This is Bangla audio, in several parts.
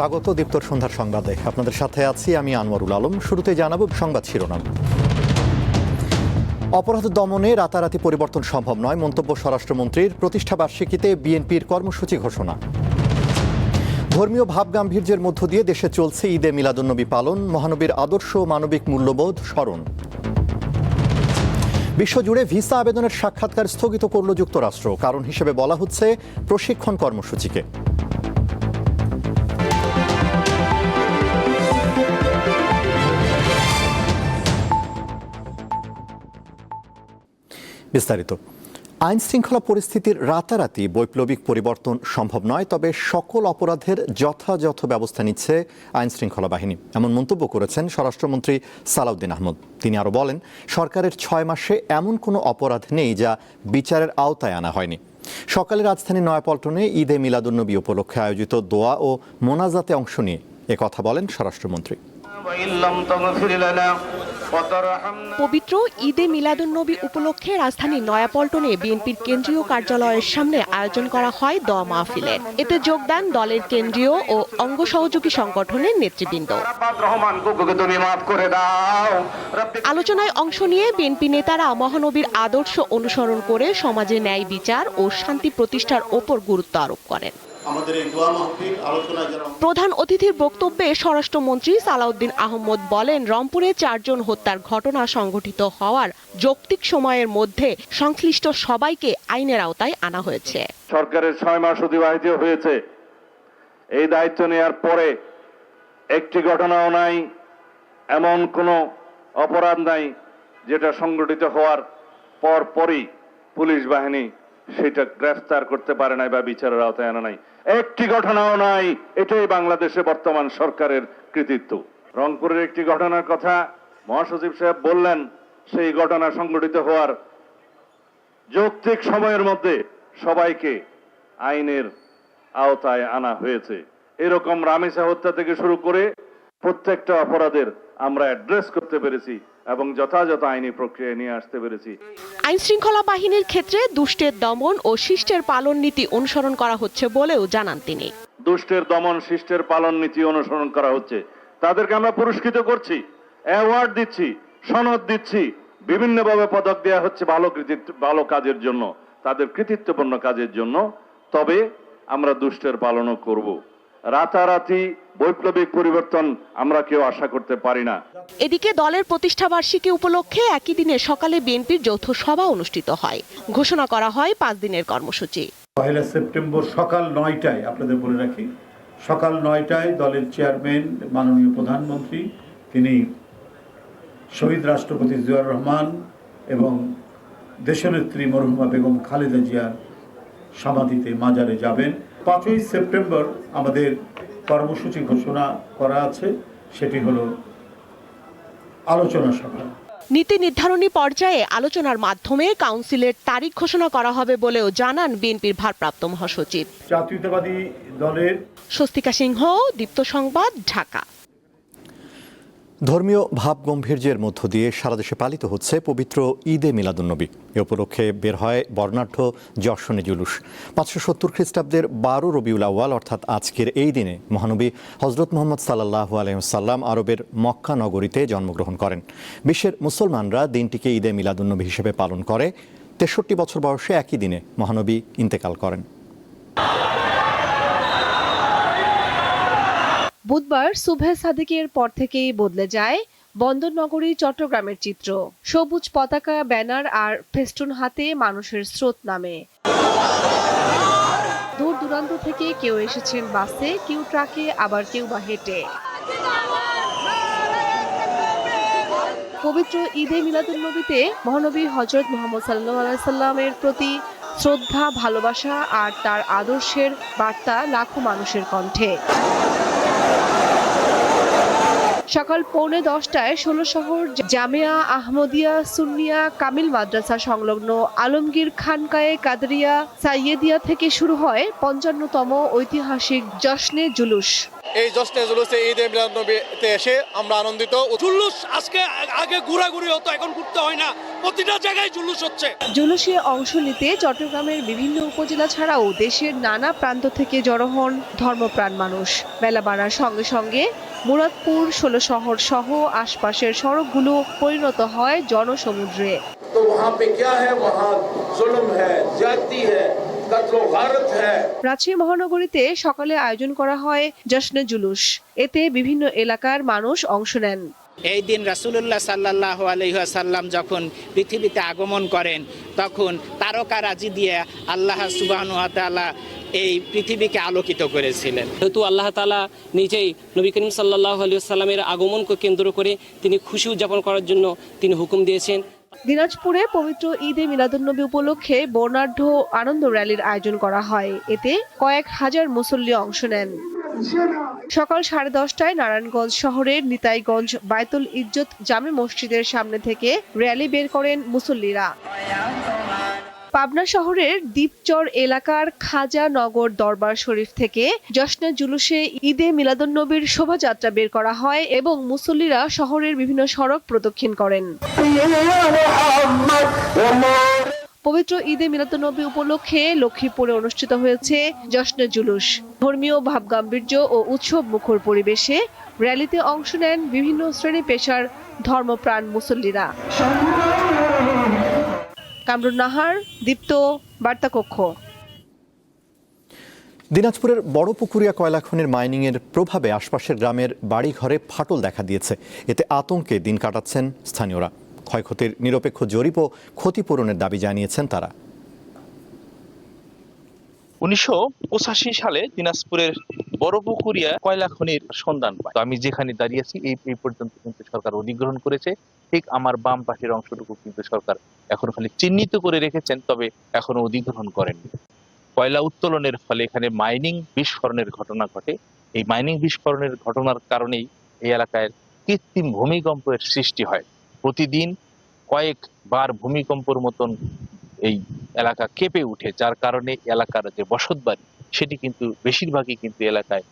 স্বাগত দীপ্তর সন্ধ্যার সংবাদে। আপনাদের সাথে আছি আমি আনোয়ারুল আলম। শুরুতেই জানাবো সংবাদ শিরোনাম। অপরাধ দমনে রাতারাতি পরিবর্তন সম্ভব নয়, মন্তব্য স্বরাষ্ট্রমন্ত্রীর। প্রতিষ্ঠাবার্ষিকীতে বিএনপির কর্মসূচি ঘোষণা। ধর্মীয় ভাবগাম্ভীর্যের মধ্য দিয়ে দেশে চলছে ঈদে মিলাদুন্নবী পালন, মহানবীর আদর্শ মানবিক মূল্যবোধ স্মরণ। বিশ্বজুড়ে ভিসা আবেদনের সাক্ষাৎকার স্থগিত করল যুক্তরাষ্ট্র, কারণ হিসেবে বলা হচ্ছে প্রশিক্ষণ কর্মসূচিকে। বিস্তারিত। আইন শৃঙ্খলা পরিস্থিতির রাতারাতি বৈপ্লবিক পরিবর্তন সম্ভব নয়, তবে সকল অপরাধের যথাযথ ব্যবস্থা নিচ্ছে আইন শৃঙ্খলা বাহিনী, এমন মন্তব্য করেছেন স্বরাষ্ট্রমন্ত্রী সালাউদ্দিন আহমদ। তিনি আরও বলেন, সরকারের 6 মাসে এমন কোনো অপরাধ নেই যা বিচারের আওতায় আনা হয়নি। সকালে রাজধানীর নয়াপল্টনে ঈদে মিলাদুন্নবী উপলক্ষে আয়োজিত দোয়া ও মোনাজাতে অংশ নিয়ে একথা বলেন স্বরাষ্ট্রমন্ত্রী। পবিত্র ঈদে মিলাদুন্নবী উপলক্ষে রাজধানীর নয়াপল্টনে বিএনপির কেন্দ্রীয় কার্যালয়ের সামনে আয়োজন করা হয় দোয়া মাহফিলের। এতে যোগ দেন দলের কেন্দ্রীয় ও অঙ্গ সহযোগী সংগঠনের নেতৃবৃন্দ। আলোচনায় অংশ নিয়ে বিএনপি নেতারা মহানবীর আদর্শ অনুসরণ করে সমাজে ন্যায় বিচার ও শান্তি প্রতিষ্ঠার ওপর গুরুত্ব আরোপ করেন। প্রধান অতিথির বক্তব্যে স্বরাষ্ট্রমন্ত্রী সালাউদ্দিন আহমদ বলেন, রংপুরে 4 জন হত্যার ঘটনা সংঘটিত হওয়ার যৌক্তিক সময়ের মধ্যে সংশ্লিষ্ট সবাইকে আইনের আওতায় আনা হয়েছে। সরকারের 6 মাস অতিবাহিত হয়েছে। এই দায়িত্ব নেওয়ার পরে একটি ঘটনাও নাই, এমন কোনো অপরাধ নাই যেটা সংঘটিত হওয়ার পরই পুলিশ বাহিনী সেটা গ্রেফতার করতে পারে নাই বা বিচারের আওতায় আনা নাই। একটি ঘটনাও নাই। এটাই বাংলাদেশে বর্তমান সরকারের কৃতিত্ব। রংপুরের একটি ঘটনার কথা মহাসচিব সাহেব বললেন, সেই ঘটনা সংঘটিত হওয়ার যৌক্তিক সময়ের মধ্যে সবাইকে আইনের আওতায় আনা হয়েছে। এরকম রামেসা হত্যা থেকে শুরু করে প্রত্যেকটা অপরাধের আমরা অ্যাড্রেস করতে পেরেছি এবং যথাযথ আইনি প্রক্রিয়ায় নিয়ে আসতে পেরেছি। আইন শৃঙ্খলা বাহিনীর ক্ষেত্রে দুষ্টের দমন ও শিষ্টের পালন নীতি অনুসরণ করা হচ্ছে বলেও জানান তিনি। দুষ্টের দমন শিষ্টের পালন নীতি অনুসরণ করা হচ্ছে। তাদেরকে আমরা পুরস্কৃত করছি, অ্যাওয়ার্ড দিচ্ছি, সনদ দিচ্ছি, বিভিন্নভাবে পদক দেওয়া হচ্ছে ভালো কাজের জন্য, তাদের কৃতিত্বপূর্ণ কাজের জন্য। তবে আমরা দুষ্টের পালনও করব। রাতারাতি বৈপ্লবিক পরিবর্তন আমরা কেউ আশা করতে পারি না। এদিকে দলের প্রতিষ্ঠাবার্ষিকী উপলক্ষে একই দিনে সকালে বিএনপির যৌথ সভা অনুষ্ঠিত হয়। ঘোষণা করা হয় 5 দিনের কর্মসূচি। 1 সেপ্টেম্বর সকাল 9টায়, আপনাদের বলে রাখি, সকাল 9টায় দলের চেয়ারম্যান মাননীয় প্রধানমন্ত্রী তিনি শহীদ রাষ্ট্রপতি জিয়াউর রহমান এবং দেশনেত্রী মরহুমা বেগম খালেদা জিয়ার সমাধিতে মাজারে যাবেন। 5ই সেপ্টেম্বর আমাদের কর্মসূচি ঘোষণা করা আছে, সেটি হলো আলোচনা সভা। নীতি নির্ধারণী পর্যায়ে আলোচনার মাধ্যমে কাউন্সিলের তারিখ ঘোষণা করা হবে বলেও জানান বিএনপির ভারপ্রাপ্ত মহাসচিব। জাতীয়তাবাদী দলের স্বস্তিকা সিংহ, দীপ্ত সংবাদ, ঢাকা। ধর্মীয় ভাবগম্ভীর্যের মধ্য দিয়ে সারা দেশে পালিত হচ্ছে পবিত্র ঈদে মিলাদুন্নবী। এ উপলক্ষে বের হয় বর্ণাঢ্য যশনে জুলুস। 570 খ্রিস্টাব্দের 12 রবিউল আউয়াল অর্থাৎ আজকের এই দিনে মহানবী হজরত মুহাম্মদ সাল্লাল্লাহু আলাইহি ওয়াসাল্লাম আরবের মক্কা নগরীতে জন্মগ্রহণ করেন। বিশ্বের মুসলমানরা দিনটিকে ঈদে মিলাদুন্নবী হিসেবে পালন করে। 63 বছর বয়সে একই দিনে মহানবী ইন্তেকাল করেন। বুধবার সুবহে সাদিকের পর থেকেই বদলে যায় বন্দর নগরী চট্টগ্রামের চিত্র। সবুজ পতাকা, ব্যানার আর ফেস্টুন হাতে মানুষের স্রোত নামে। দূর দূরান্ত থেকে কেউ এসেছেন বাসে, কেউ ট্রাকে, আবার কেউ বা হেঁটে। পবিত্র ঈদে মিলাদুন্নবীতে মহানবী হযরত মুহাম্মদ সাল্লাল্লাহু আলাইহি সাল্লামের প্রতি শ্রদ্ধা, ভালোবাসা আর তার আদর্শের বার্তা লাখো মানুষের কণ্ঠে। সকাল 9:45টায় 16 শহর জামিয়া আহমদিয়া সুন্নিয়া কামিল মাদ্রাসা সংলগ্ন আলমগীর খানকায়ে কাদরিয়া সাইয়েদিয়া থেকে শুরু হয় 55তম ঐতিহাসিক জশ্নে জুলুস। এই জশ্নে জুলুসে ঈদে মিলাদুন্নবীতে এসে আমরা আনন্দিত। জুলুস আজকে আগে ঘোরাঘুরি হতো, এখন ঘুরতে হয় না, প্রতিটা জায়গায় জুলুস হচ্ছে। জুলুসে অংশ নিতে চট্টগ্রামের বিভিন্ন উপজেলা ছাড়াও দেশের নানা প্রান্ত থেকে জড়ো হন ধর্মপ্রাণ মানুষ। বেলা বাড়ার সঙ্গে সঙ্গে মুরাদপুর, ১৬ শহর সহ আশপাশের সড়কগুলো পরিণত হয় জনসমুদ্রে। तो वहाँ पे क्या है, वहाँ जुल्म है, ज्यादती है, कत्ल व गारत है। রাজশাহী মহানগরীতে সকালে আয়োজন করা হয় জশ্নে জুলুস। এতে বিভিন্ন এলাকার মানুষ অংশ নেন। এই দিন রাসূলুল্লাহ সাল্লাল্লাহু আলাইহি ওয়াসাল্লাম যখন পৃথিবীতে আগমন করেন, তখন তারকারাজি দিয়ে আল্লাহ সুবহানাহু ওয়া তাআলা এই পৃথিবীকে আলোকিত করেছিলেন। যেহেতু আল্লাহ তাআলা নিজেই নবী করিম সাল্লাল্লাহু আলাইহি ওয়াসাল্লামের আগমনকে কেন্দ্র করে তিনি খুশি উদযাপন করার জন্য তিনি হুকুম দিয়েছেন। দিনাজপুরে পবিত্র ঈদে মিলাদুন্নবী উপলক্ষে বর্ণাঢ্য আনন্দ র্যালির আয়োজন করা হয়। এতে কয়েক হাজার মুসল্লি অংশ নেন। সকাল 10:30টায় নারায়ণগঞ্জ শহরের নিতাইগঞ্জ বায়তুল ইজ্জত জামে মসজিদের সামনে থেকে র্যালি বের করেন মুসল্লিরা। পাবনা শহরের দ্বীপচর এলাকার খাজা নগর দরবার শরীফ থেকে জশ্নে জুলুসে ঈদে মিলাদুন্নবীর শোভাযাত্রা বের করা হয় এবং মুসল্লিরা শহরের বিভিন্ন সড়ক প্রদক্ষিণ করেন। পবিত্র ঈদে মিলাদুন্নবী উপলক্ষে লক্ষ্মীপুরে অনুষ্ঠিত হয়েছে জশ্নে জুলুস। ধর্মীয় ভাবগাম্ভীর্য ও উৎসব মুখর পরিবেশে র্যালিতে অংশ নেন বিভিন্ন শ্রেণী পেশার ধর্মপ্রাণ মুসল্লিরা। কামরুন নাহার, দীপ্ত, বার্তা কক্ষ। দিনাজপুরের বড়পুকুরিয়া কয়লা খনির মাইনিংয়ের প্রভাবে আশপাশের গ্রামের বাড়িঘরে ফাটল দেখা দিয়েছে। এতে আতঙ্কে দিন কাটাচ্ছেন স্থানীয়রা। ক্ষয়ক্ষতির নিরপেক্ষ জরিপ ও ক্ষতিপূরণের দাবি জানিয়েছেন তারা। 1985 সালে দিনাজপুরের বড়পুকুরিয়া কয়লা খনির সন্ধান পায়। আমি যেখানে দাঁড়িয়েছি এই পর্যন্ত কিন্তু সরকার অধিগ্রহণ করেছে। ঠিক আমার বাম পাশের অংশটুকু কিন্তু সরকার এখন খালি চিহ্নিত করে রেখেছেন, তবে এখনো অধিগ্রহণ করেননি। কয়লা উত্তোলনের ফলে এখানে মাইনিং বিস্ফোরণের ঘটনা ঘটে। এই মাইনিং বিস্ফোরণের ঘটনার কারণেই এই এলাকায় কৃত্রিম ভূমিকম্পের সৃষ্টি হয়। প্রতিদিন কয়েকবার ভূমিকম্পের মতন এই এলাকা কেঁপে উঠে, যার কারণে এলাকার যে বসতবাড়ি সেটি কিন্তু বেশিরভাগই কিন্তু এলাকায়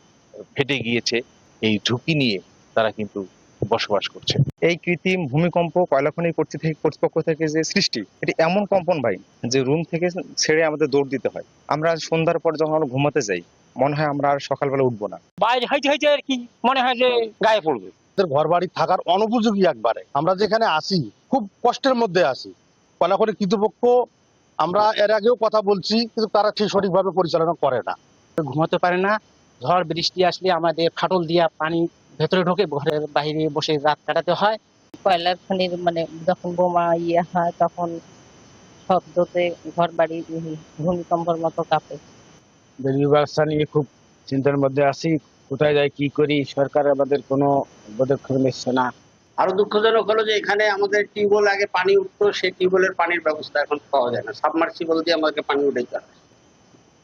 ফেটে গিয়েছে। এই ঝুঁকি নিয়ে তারা কিন্তু বসবাস করছে। এই কৃত্রিম ভূমিকম্প কয়লা খনি কর্তৃপক্ষ থেকে যে সৃষ্টি, এটি এমন কম্পন ভাই যে রুম থেকে ছেড়ে আমাদের দৌড় দিতে হয়। আমরা সন্ধ্যার পর যখন আমরা ঘুমাতে যাই, মনে হয় আমরা আর সকালবেলা উঠবো না। বাইরে হাইতে হাইতে আর কি মনে হয় যে গায়ে পড়বে। ঘর বাড়ি থাকার অনুপযোগী একবারে। আমরা যেখানে আসি খুব কষ্টের মধ্যে আসি। কয়লা খনি কর্তৃপক্ষ, আমরা এর আগেও কথা বলছি, কিন্তু তারা ঠিক সঠিকভাবে পরিচালনা করে না। ঘুমাতে পারে না। ঝড় বৃষ্টি আসলে আমাদের ফাটল দিয়া পানি ভেতরে ঢোকে, ঘরের বাইরে বসে রাত কাটাতে হয়। কয়লার খনির যখন বোমা হয় তখন শব্দতে ঘর বাড়ি ভূমিকম্পের মতো কাঁপে। রেল ব্যবস্থা নিয়ে খুব চিন্তার মধ্যে আছি। কোথায় যাই, কি করি, সরকার আমাদের কোনো পদক্ষেপ নিচ্ছে না। আরো দুঃখজনক হলো যে এখানে আমাদের টিউবওয়েল আগে পানি উঠতো, সেই টিউবওয়েলের পানির ব্যবস্থা এখন পাওয়া যায় না। সাবমার্সিবল দিয়ে আমাদেরকে পানি উঠাইতে হয়।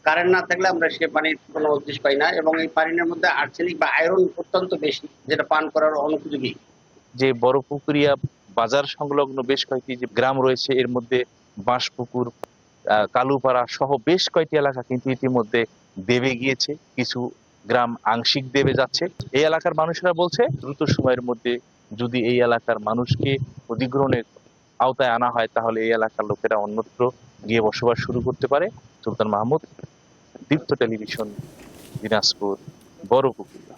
কারেন্ট না থাকলে আমরা সে পানির কোনো উদ্দেশ্য পাই না, এবং এই পানির মধ্যে আর্সেনিক বা আয়রন অত্যন্ত বেশি, যেটা পান করার অনুপযোগী। যে বড়পুকুরিয়া বাজার সংলগ্ন বেশ কয়েকটি যে গ্রাম রয়েছে, এর মধ্যে বাঁশপুকুর, কালুপাড়া সহ বেশ কয়েকটি এলাকা কিন্তু ইতিমধ্যে দেবে গিয়েছে। কিছু গ্রাম আংশিক দেবে যাচ্ছে। এই এলাকার মানুষেরা বলছে দ্রুত সময়ের মধ্যে যদি এই এলাকার মানুষকে অধিগ্রহণের আওতায় আনা হয়, তাহলে এই এলাকার লোকেরা অন্যত্র গিয়ে বসবাস শুরু করতে পারে। সুলতান মাহমুদ, দীপ্ত টেলিভিশন, দিনাজপুর, বড়পুকুরিয়া।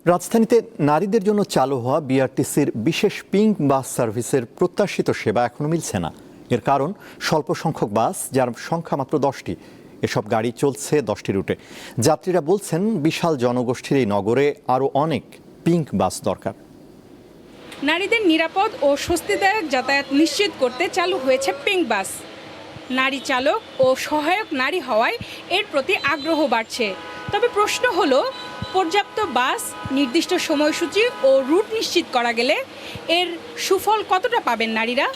রাজধানীতে নারীদের জন্য চালু হওয়া বিআরটিসির বিশেষ পিঙ্ক বাস সার্ভিসের প্রত্যাশিত সেবা এখনো মিলছে না। এর কারণ স্বল্প সংখ্যক বাস, যার সংখ্যা মাত্র 10টি। এসব গাড়ি চলছে 10টি রুটে। যাত্রীরা বলছেন বিশাল জনগোষ্ঠীর এই নগরে আরও অনেক পিঙ্ক বাস দরকার। নারীদের নিরাপদ ও স্বস্তিদায়ক যাতায়াত নিশ্চিত করতে চালু হয়েছে পিঙ্ক বাস। নারী চালক ও সহায়ক নারী হওয়ায় এর প্রতি আগ্রহ বাড়ছে। তবে প্রশ্ন হলো, পর্যাপ্ত বাস, নির্দিষ্ট সময়সূচি ও রুট নিশ্চিত করা গেলে এর সুফল কতটা পাবেন নারীরা?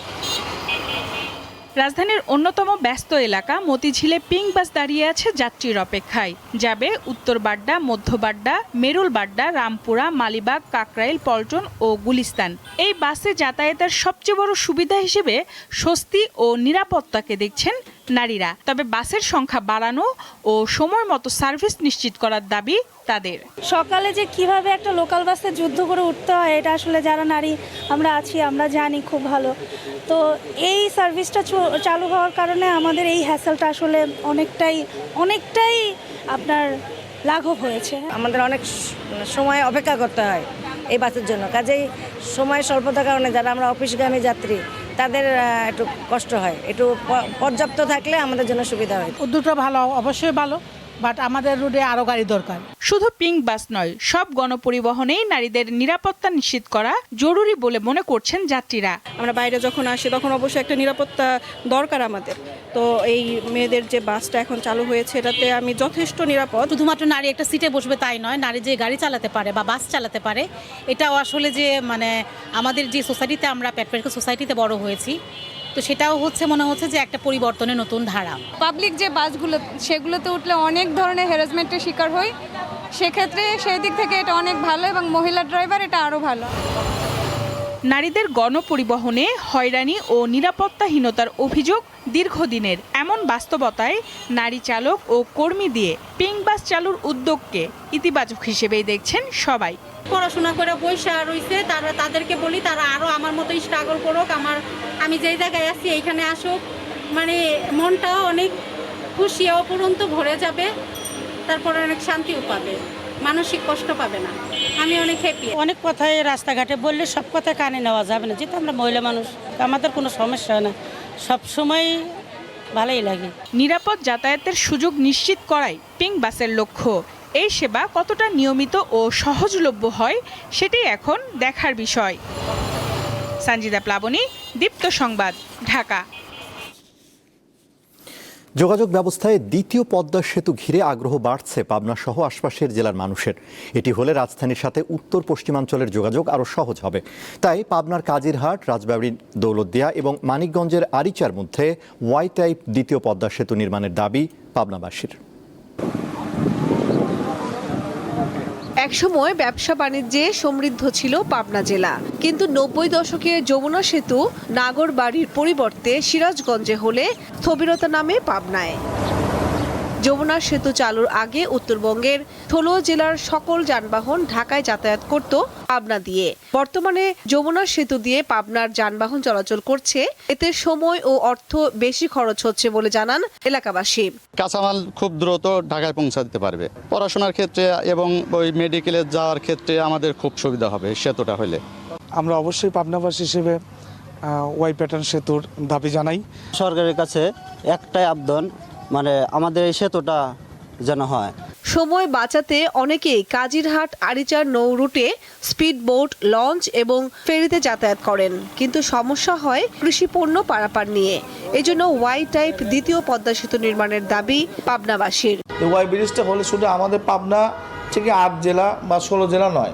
রাজধানীর অন্যতম ব্যস্ত এলাকা মতিঝিলে পিঙ্ক বাস দাঁড়িয়ে আছে যাত্রীর অপেক্ষায়। যাবে উত্তর বাড্ডা, মধ্য বাড্ডা, মেরুল বাড্ডা, রামপুরা, মালিবাগ, কাকরাইল, পল্টন ও গুলিস্তান। এই বাসে যাতায়াতের সবচেয়ে বড় সুবিধা হিসেবে স্বস্তি ও নিরাপত্তাকে দেখছেন নারীরা। তবে বাসের সংখ্যা বাড়ানো ও সময় মতো সার্ভিস নিশ্চিত করার দাবি তাদের। সকালে যে কিভাবে একটা লোকাল বাসে যুদ্ধ করে উঠতে হয় এটা আসলে যারা নারী আমরা আছি আমরা জানি খুব ভালো। তো এই সার্ভিসটা চালু হওয়ার কারণে আমাদের এই হ্যাসেলটা আসলে অনেকটাই আপনার লাঘব হয়েছে। আমাদের অনেক সময় অপেক্ষা করতে হয় এই বাসের জন্য, কাজেই সময় স্বল্পতার কারণে যারা আমরা অফিসগামী যাত্রী তাদের একটু কষ্ট হয়। একটু পর্যাপ্ত থাকলে আমাদের জন্য সুবিধা হয়। উদ্যোগটা ভালো, অবশ্যই ভালো, বাট আমাদের রুটে আরও গাড়ি দরকার। শুধু পিঙ্ক বাস নয়, সব গণপরিবহনেই নারীদের নিরাপত্তা নিশ্চিত করা জরুরি বলে মনে করছেন যাত্রীরা। আমরা বাইরে যখন আসি তখন অবশ্যই একটা নিরাপত্তা দরকার আমাদের। তো এই মেয়েদের যে বাসটা এখন চালু হয়েছে এটাতে আমি যথেষ্ট নিরাপদ। শুধুমাত্র নারী একটা সিটে বসবে তাই নয়, নারী যে গাড়ি চালাতে পারে বা বাস চালাতে পারে, এটাও আসলে যে মানে আমাদের যে সোসাইটিতে আমরা প্যাট্রিয়ার্কাল সোসাইটিতে বড় হয়েছি, তো সেটাও মনে হচ্ছে যে একটা পরিবর্তনের নতুন ধারা। পাবলিক যে বাসগুলো সেগুলোতে উঠলে অনেক ধরনের হ্যারাসমেন্টের শিকার হই, সেক্ষেত্রে সেই দিক থেকে এটা অনেক ভালো এবং মহিলা ড্রাইভার এটা আরও ভালো। নারীদের গণপরিবহনে হয়রানি ও নিরাপত্তাহীনতার অভিযোগ দীর্ঘদিনের। এমন বাস্তবতায় নারী চালক ও কর্মী দিয়ে পিঙ্ক বাস চালুর উদ্যোগকে ইতিবাচক হিসেবেই দেখছেন সবাই। পড়াশোনা করে পয়সা রয়েছে তাদেরকে বলি তারা আরও আমার মতো স্ট্রাগল করুক, আমি যেই জায়গায় আছি এইখানে আসুক, মানে মনটাও অনেক খুশি অপরন্ত ভরে যাবে, তারপরে অনেক শান্তিও পাবে, মানসিক কষ্ট পাবে না। আমি অনেক হ্যাপি। অনেক কথাই রাস্তাঘাটে বললে সব কথা কানে নেওয়া যাবে না, যেহেতু আমরা মহিলা মানুষ, আমাদের কোনো সমস্যা হয় না, সবসময় ভালোই লাগে। নিরাপদ যাতায়াতের সুযোগ নিশ্চিত করাই পিঙ্ক বাসের লক্ষ্য। এই সেবা কতটা নিয়মিত ও সহজলভ্য হয় সেটাই এখন দেখার বিষয়। সঞ্জিদা প্লাবনী, দীপ্ত সংবাদ, ঢাকা। যোগাযোগ ব্যবস্থায় দ্বিতীয় পদ্মা সেতু ঘিরে আগ্রহ বাড়ছে পাবনা সহ আশপাশের জেলার মানুষের। এটি হলে রাজধানীর সাথে উত্তর পশ্চিমাঞ্চলের যোগাযোগ আরও সহজ হবে। তাই পাবনার কাজিরহাট, রাজবাড়ীর দৌলতদিয়া এবং মানিকগঞ্জের আরিচার মধ্যে ওয়াই টাইপ দ্বিতীয় পদ্মা সেতু নির্মাণের দাবি পাবনাবাসীর। একসময় ব্যবসা বাণিজ্যে সমৃদ্ধ ছিল পাবনা জেলা, কিন্তু 90 দশকে যমুনা সেতু নাগরবাড়ির পরিবর্তে সিরাজগঞ্জে হলে স্থবিরতা নামে পাবনায়। যমুনা সেতু চালুর আগে উত্তরবঙ্গের 16 জেলার সকল যানবাহন ঢাকায় যাতায়াত করত পাবনা দিয়ে। বর্তমানে যমুনা সেতু দিয়ে পাবনার যানবাহন চলাচল করছে, এতে সময় ও অর্থ বেশি খরচ হচ্ছে বলে জানান এলাকাবাসী। কাঁচামাল খুব দ্রুত ঢাকায় পৌঁছা দিতে পারবে, পড়াশোনার ক্ষেত্রে এবং ওই মেডিকেলে যাওয়ার ক্ষেত্রে আমাদের খুব সুবিধা হবে সেতুটা হলে। আমরা অবশ্যই পাবনাবাসী হিসেবে ওয়াই প্যাটার্ন সেতুর দাবি জানাই। সরকারের কাছে একটাই আবেদন, মানে আমাদের এই সেতুটা যেন হয়। সময় বাঁচাতে অনেকেই কাজিরহাট আরিচার নৌ রুটে স্পিড বোট, লঞ্চ এবং ফেরিতে যাতায়াত করেন, কিন্তু সমস্যা হয় কৃষি পণ্য পারাপার নিয়ে। এজন্য ওয়াই টাইপ দ্বিতীয় পদ্মা সেতু নির্মাণের দাবি পাবনাবাসীর। ওয়াই ব্রিজটা হলে শুধু আমাদের পাবনা থেকে 8 জেলা বা 16 জেলা নয়,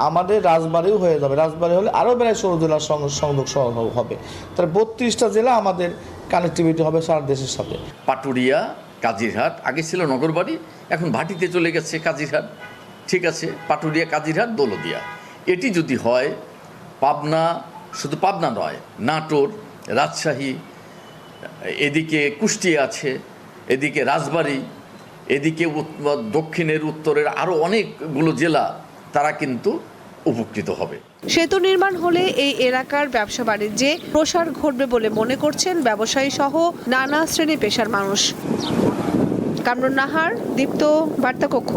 আমাদের রাজবাড়িও হয়ে যাবে। রাজবাড়ি হলে আরও প্রায় 16 জেলার সংযোগ হবে, তাহলে 32টা জেলা আমাদের কানেক্টিভিটি হবে সারা দেশের সাথে। পাটুরিয়া, কাজিরহাট, আগে ছিল নগরবাড়ি, এখন ভাটিতে চলে গেছে কাজিরহাট। ঠিক আছে, পাটুরিয়া, কাজিরহাট, দৌলতদিয়া, এটি যদি হয় পাবনা, শুধু পাবনা নয়, নাটোর, রাজশাহী, এদিকে কুষ্টিয়া আছে, এদিকে রাজবাড়ি, এদিকে দক্ষিণের উত্তরের আরও অনেকগুলো জেলা, তারা কিন্তু উপকৃত হবে। সেতু নির্মাণ হলে এই এলাকার ব্যবসা বাণিজ্যে প্রসার ঘটবে বলে মনে করছেন ব্যবসায়ী সহ নানা শ্রেণী পেশার মানুষ। কামরুন নাহার, দীপ্ত, বার্তাকক্ষ।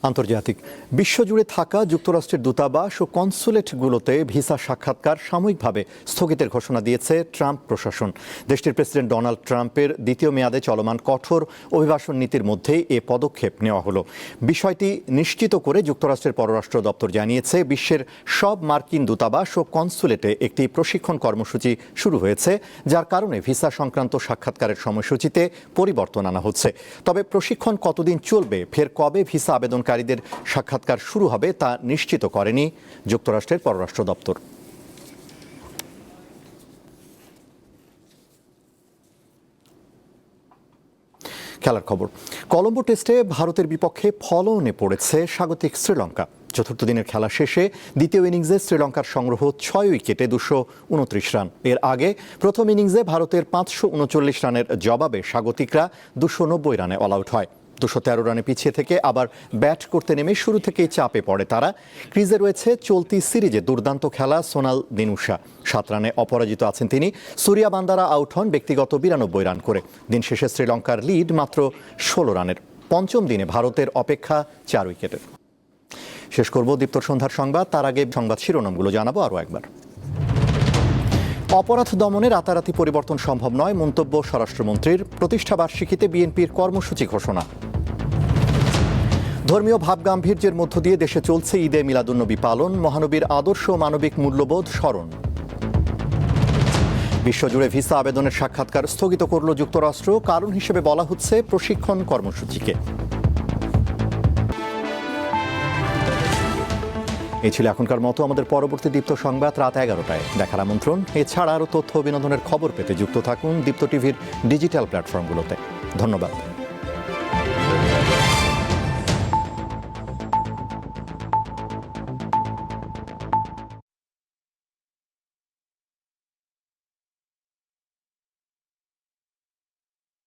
আন্তর্জাতিক বিশ্বজুড়ে থাকা যুক্তরাষ্ট্রের দূতাবাস ও কনসুলেটগুলোতে ভিসা সাক্ষাৎকার সাময়িকভাবে স্থগিতের ঘোষণা দিয়েছে ট্রাম্প প্রশাসন। দেশটির প্রেসিডেন্ট ডোনাল্ড ট্রাম্পের দ্বিতীয় মেয়াদে চলমান কঠোর অভিবাসন নীতির মধ্যেই এ পদক্ষেপ নেওয়া হলো। বিষয়টি নিশ্চিত করে যুক্তরাষ্ট্রের পররাষ্ট্র দপ্তর জানিয়েছে, বিশ্বের সব মার্কিন দূতাবাস ও কনসুলেটে একটি প্রশিক্ষণ কর্মসূচি শুরু হয়েছে, যার কারণে ভিসা সংক্রান্ত সাক্ষাৎকারের সময়সূচিতে পরিবর্তন আনা হচ্ছে। তবে প্রশিক্ষণ কতদিন চলবে, ফের কবে ভিসা আবেদনকারীদের সাক্ষাৎকার শুরু হবে তা নিশ্চিত করেনি যুক্তরাষ্ট্রের পররাষ্ট্র দপ্তর। খেলার খবর। কলম্বো টেস্টে ভারতের বিপক্ষে ফলনে পড়েছে স্বাগতিক শ্রীলঙ্কা। চতুর্থ দিনের খেলা শেষে দ্বিতীয় ইনিংসে শ্রীলঙ্কার সংগ্রহ 6 উইকেটে 229 রান। এর আগে প্রথম ইনিংসে ভারতের 539 রানের জবাবে স্বাগতিকরা 290 রানে অল আউট হয়। 213 রানে পিছিয়ে থেকে আবার ব্যাট করতে নেমে শুরু থেকেই চাপে পড়ে তারা। ক্রিজে রয়েছে চলতি সিরিজে দুর্দান্ত খেলা সোনাল দিনুশা, 7 রানে অপরাজিত আছেন তিনি। সুরিয়া বান্দারা আউট হন ব্যক্তিগত 92 রান করে। দিন শেষে শ্রীলঙ্কার লিড মাত্র 16 রানের। পঞ্চম দিনে ভারতের অপেক্ষা 4 উইকেটের। শেষ করব দীপ্তর সন্ধ্যার সংবাদ, তার আগে সংবাদ শিরোনামগুলো জানাবো আরও একবার। অপরাধ দমনে রাতারাতি পরিবর্তন সম্ভব নয়, মন্তব্য স্বরাষ্ট্রমন্ত্রীর। প্রতিষ্ঠাবার্ষিকীতে বিএনপির কর্মসূচি ঘোষণা। ধর্মীয় ভাবগাম্ভীর্যের মধ্য দিয়ে দেশে চলছে ঈদে মিলাদুন্নবী পালন, মহানবীর আদর্শ ও মানবিক মূল্যবোধ স্মরণ। বিশ্বজুড়ে ভিসা আবেদনের সাক্ষাৎকার স্থগিত করল যুক্তরাষ্ট্র, কারণ হিসেবে বলা হচ্ছে প্রশিক্ষণ কর্মসূচিকে। এই ছিল এখনকার মতো। আমাদের পরবর্তী দীপ্ত সংবাদ রাত 11টায় দেখার আমন্ত্রণ। এছাড়া আরও তথ্য বিনোদনের খবর পেতে যুক্ত থাকুন দীপ্ত টিভির ডিজিটাল প্ল্যাটফর্মগুলোতে। ধন্যবাদ।